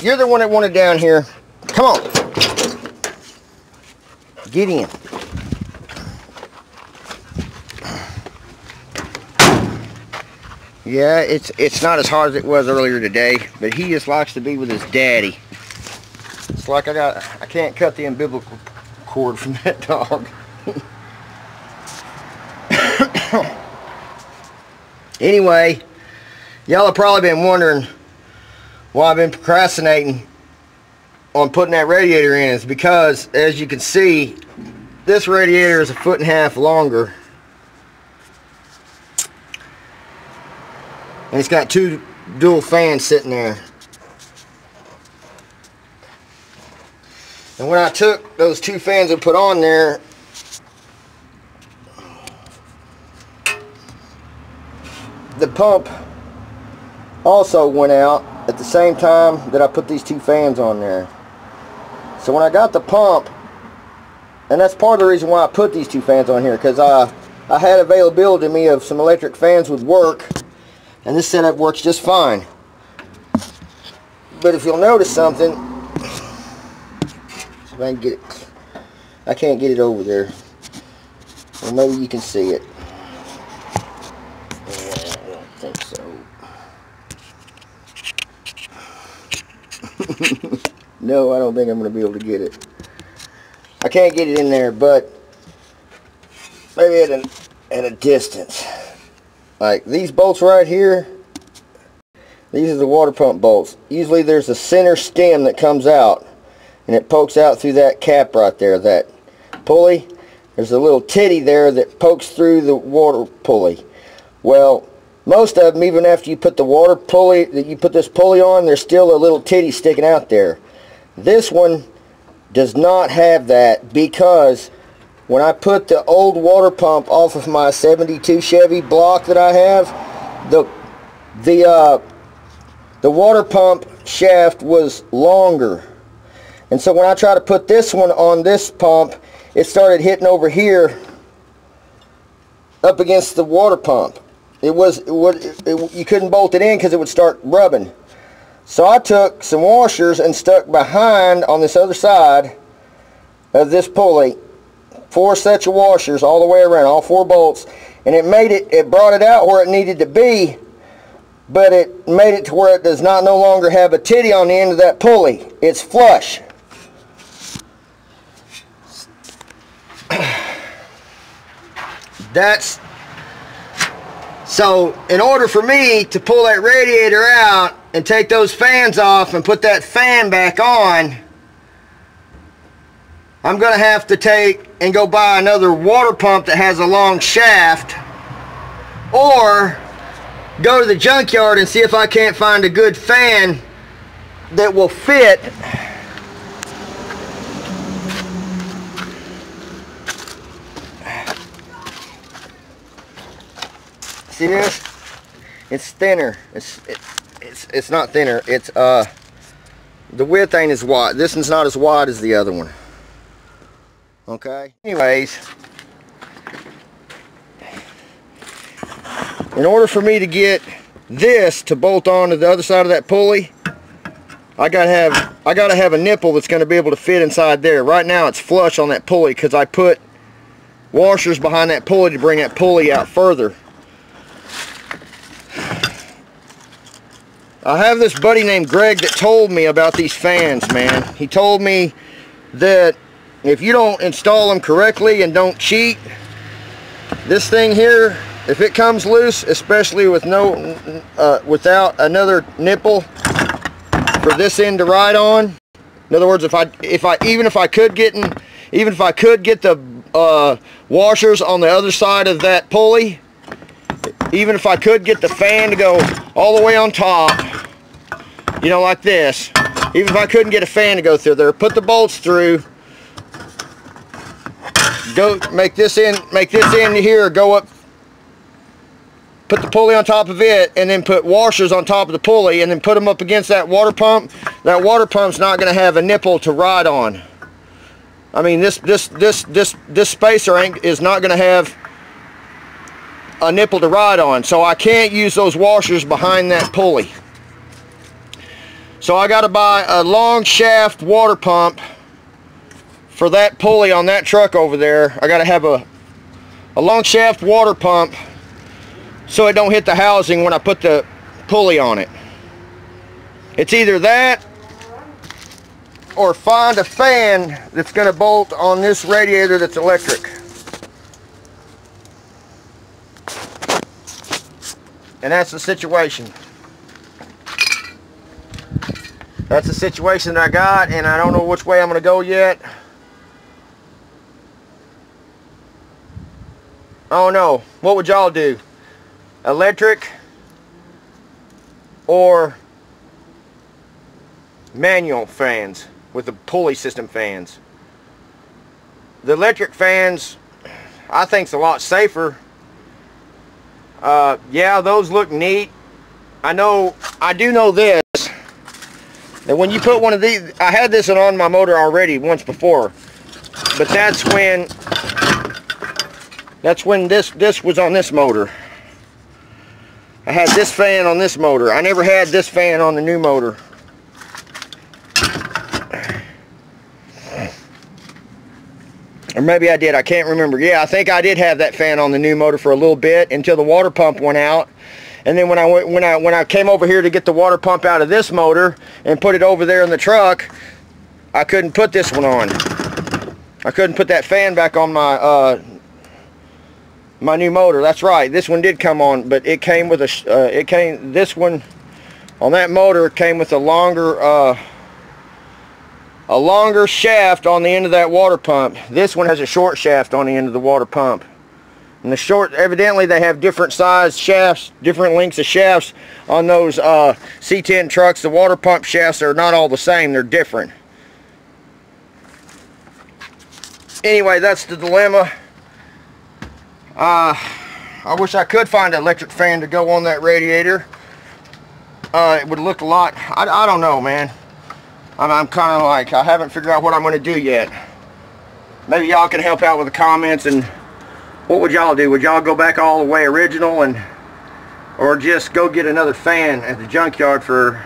you're the one that wanted down here. Come on. Get in. Yeah, it's not as hard as it was earlier today, but he just likes to be with his daddy. It's like I can't cut the umbilical cord from that dog. Anyway, y'all have probably been wondering why I've been procrastinating on putting that radiator in. It's because, as you can see, this radiator is 1.5 feet longer. And it's got 2 dual fans sitting there. And when I took those 2 fans and put on there, the pump also went out at the same time that I put these 2 fans on there. So when I got the pump, and that's part of the reason why I put these 2 fans on here, because I had availability to me of some electric fans would work, and this setup works just fine. But if you'll notice something, if I can get it, I can't get it over there. Well, maybe you can see it. I don't think so. No, I don't think I'm going to be able to get it. I can't get it in there, but maybe at a distance. Like these bolts right here, these are the water pump bolts. Usually there's a center stem that comes out, and it pokes out through that cap right there, that pulley. There's a little titty there that pokes through the water pulley. Well, most of them, even after you put the water pulley, that you put this pulley on, there's still a little titty sticking out there. This one does not have that, because when I put the old water pump off of my 72 Chevy block that I have, the water pump shaft was longer. And so when I try to put this one on this pump, it started hitting over here up against the water pump. You couldn't bolt it in because it would start rubbing. So I took some washers and stuck behind on this other side of this pulley 4 sets of washers all the way around, all 4 bolts, and it brought it out where it needed to be, but it made it to where it does not no longer have a titty on the end of that pulley. It's flush. So in order for me to pull that radiator out and take those fans off and put that fan back on, I'm going to have to take and go buy another water pump that has a long shaft, or go to the junkyard and see if I can't find a good fan that will fit see this? It's thinner. It's not thinner. It's the width ain't as wide. This one's not as wide as the other one. Okay. Anyways, in order for me to get this to bolt on to the other side of that pulley, I gotta have a nipple that's going to be able to fit inside there. Right now it's flush on that pulley because I put washers behind that pulley to bring that pulley out further. I have this buddy named Greg that told me about these fans, man. He told me that if you don't install them correctly and don't cheat, this thing here, if it comes loose, especially with without another nipple for this end to ride on, in other words, even if I could get the washers on the other side of that pulley, even if I could get the fan to go all the way on top, you know, like this, even if I couldn't get a fan to go through there, put the bolts through, go make this end here go up, put the pulley on top of it, and then put washers on top of the pulley, and then put them up against that water pump. That water pump's not going to have a nipple to ride on. I mean, this spacer is not going to have a nipple to ride on, so I can't use those washers behind that pulley. So I got to buy a long shaft water pump for that pulley on that truck over there. I got to have a long shaft water pump so it don't hit the housing when I put the pulley on it. It's either that or find a fan that's going to bolt on this radiator that's electric. And that's the situation. That's the situation that I got, and I don't know which way I'm going to go yet. Oh no, what would y'all do? Electric or manual fans with the pulley system fans? The electric fans, I think, is a lot safer. Yeah, those look neat. I do know this, that when you put one of these, I had this one on my motor already once before, but that's when this was on this motor. I had this fan on this motor. I never had this fan on the new motor. Or maybe I did, I can't remember. Yeah, I think I did have that fan on the new motor for a little bit until the water pump went out. And then when I came over here to get the water pump out of this motor and put it over there in the truck, I couldn't put this one on. I couldn't put that fan back on my my new motor. That's right. This one did come on, but it came with a this one on that motor came with a longer shaft on the end of that water pump. This one has a short shaft on the end of the water pump. And the short, evidently they have different size shafts, different lengths of shafts on those C10 trucks. The water pump shafts are not all the same, they're different. Anyway, that's the dilemma. I wish I could find an electric fan to go on that radiator. It would look a lot, I don't know, man. I'm kind of like, I haven't figured out what I'm going to do yet. Maybe y'all can help out with the comments. And what would y'all do? Would y'all go back all the way original, or just go get another fan at the junkyard for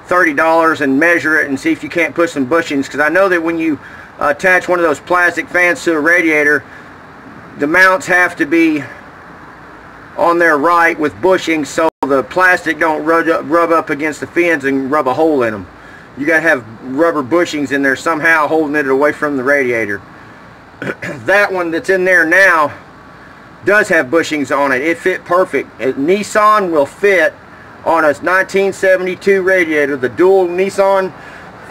$30 and measure it and see if you can't put some bushings? Because I know that when you attach one of those plastic fans to a radiator, the mounts have to be on there right with bushings so the plastic don't rub up against the fins and rub a hole in them. You gotta have rubber bushings in there somehow holding it away from the radiator. That one that's in there now does have bushings on it. It fit perfect. Nissan will fit on a 1972 radiator. The dual Nissan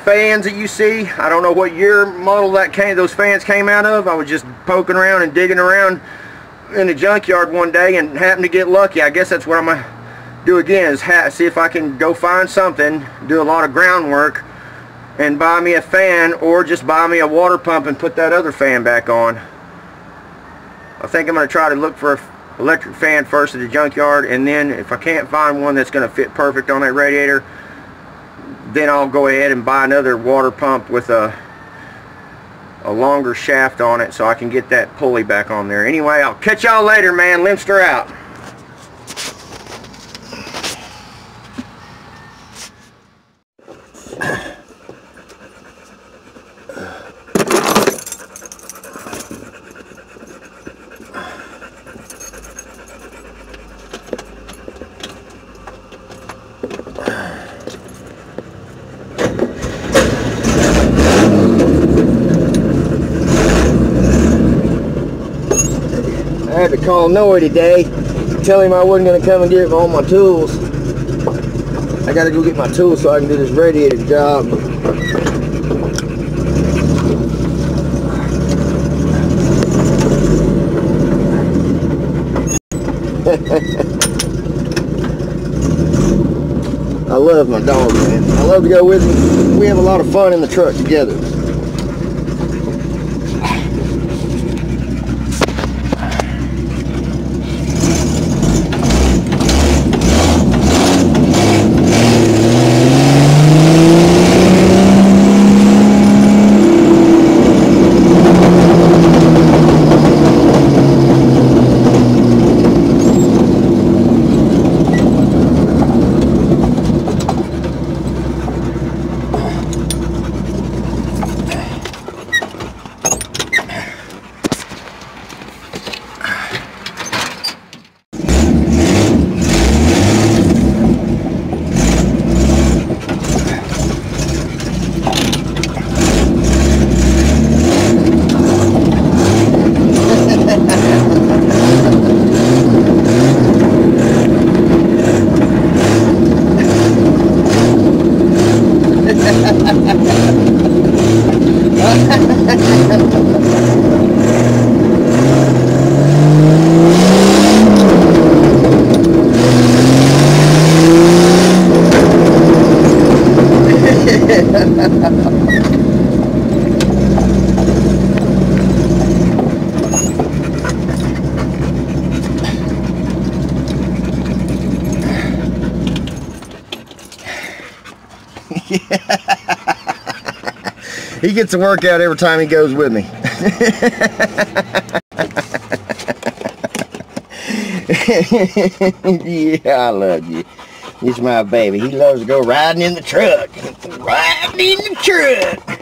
fans that you see, I don't know what year model those fans came out of. I was just poking around and digging around in the junkyard one day and happened to get lucky. I guess that's what I'm gonna do again, is see if I can go find something, do a lot of groundwork, and buy me a fan, or just buy me a water pump and put that other fan back on. I think I'm going to try to look for an electric fan first at the junkyard, and then if I can't find one that's going to fit perfect on that radiator, then I'll go ahead and buy another water pump with a longer shaft on it so I can get that pulley back on there. Anyway, I'll catch y'all later, man. Limster out. I had to call Noah today, tell him I wasn't going to come and get all my tools. I got to go get my tools so I can do this radiator job. I love my dog, man. I love to go with him. We have a lot of fun in the truck together. He gets a workout every time he goes with me. Yeah, I love you. He's my baby. He loves to go riding in the truck. Riding in the truck.